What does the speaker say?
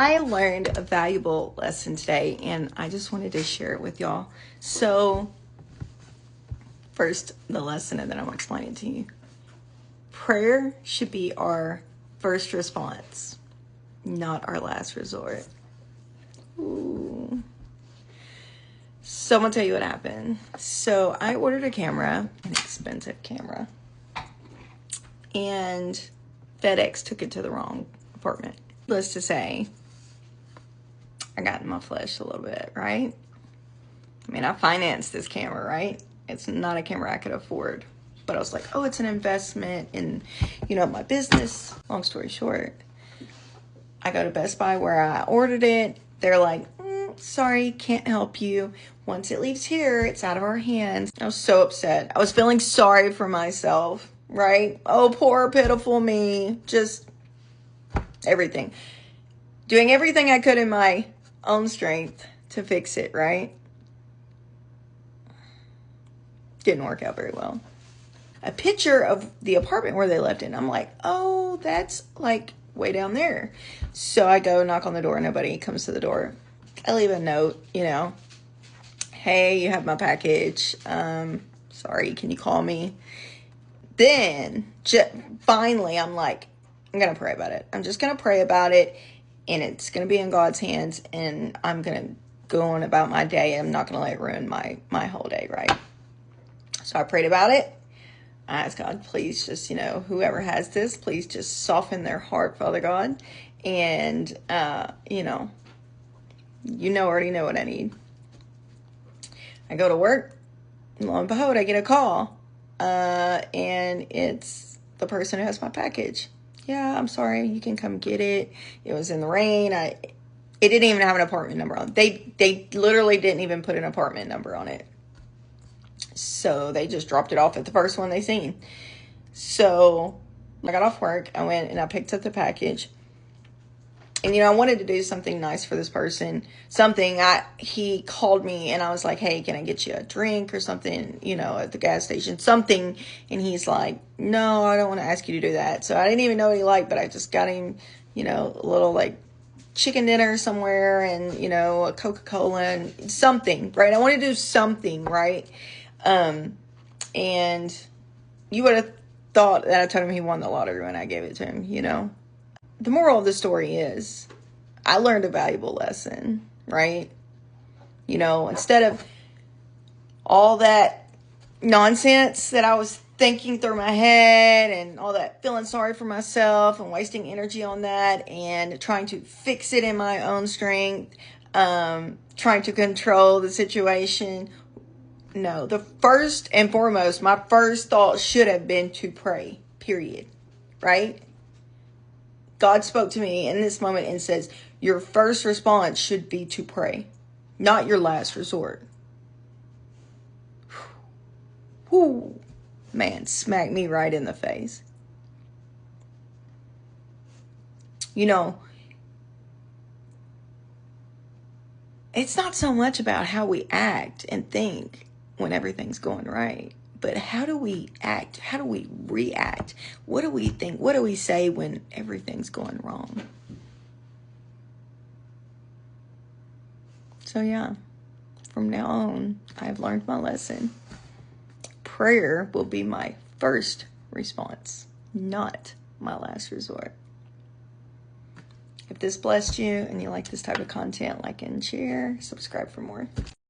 I learned a valuable lesson today, and I just wanted to share it with y'all. So, first, the lesson, and then I'll explain it to you. Prayer should be our first response, not our last resort. Ooh. So, I'm going to tell you what happened. So, I ordered a camera, an expensive camera, and FedEx took it to the wrong apartment. Let's just say I got in my flesh a little bit, right? I mean, I financed this camera, right? It's not a camera I could afford. But I was like, oh, it's an investment in, my business. Long story short, I go to Best Buy where I ordered it. They're like, sorry, can't help you. Once it leaves here, it's out of our hands. I was so upset. I was feeling sorry for myself, right? Oh, poor, pitiful me. Just everything. Doing everything I could in my own strength to fix it, right? Didn't work out very well. A picture of the apartment where they lived in. I'm like, oh, that's like way down there. So I go knock on the door. Nobody comes to the door. I leave a note, hey, you have my package. Sorry, can you call me? Then finally, I'm like, I'm going to pray about it. I'm just going to pray about it. And it's going to be in God's hands. And I'm going to go on about my day. I'm not going to let it ruin my whole day, right? So I prayed about it. I asked God, please just, whoever has this, please just soften their heart, Father God. And, already know what I need. I go to work. Lo and behold, I get a call. And it's the person who has my package. Yeah, I'm sorry. You can come get it. It was in the rain. It didn't even have an apartment number on it. They literally didn't even put an apartment number on it. So they just dropped it off at the first one they seen. So I got off work. I went and I picked up the package. And, I wanted to do something nice for this person. He called me and I was like, hey, can I get you a drink or something, at the gas station, something. And he's like, no, I don't want to ask you to do that. So I didn't even know what he liked, but I just got him, a little chicken dinner somewhere and, a Coca-Cola and something, right? I want to do something, right? And you would have thought that I told him he won the lottery when I gave it to him, The moral of the story is I learned a valuable lesson, right? Instead of all that nonsense that I was thinking through my head and all that feeling sorry for myself and wasting energy on that and trying to fix it in my own strength, trying to control the situation. No, the first and foremost, my first thought should have been to pray, period, right? God spoke to me in this moment and says, your first response should be to pray, not your last resort. Whew. Man, smacked me right in the face. It's not so much about how we act and think when everything's going right, but how do we act? How do we react? What do we think? What do we say when everything's going wrong? So yeah, from now on, I've learned my lesson. Prayer will be my first response, not my last resort. If this blessed you and you like this type of content, like and share, subscribe for more.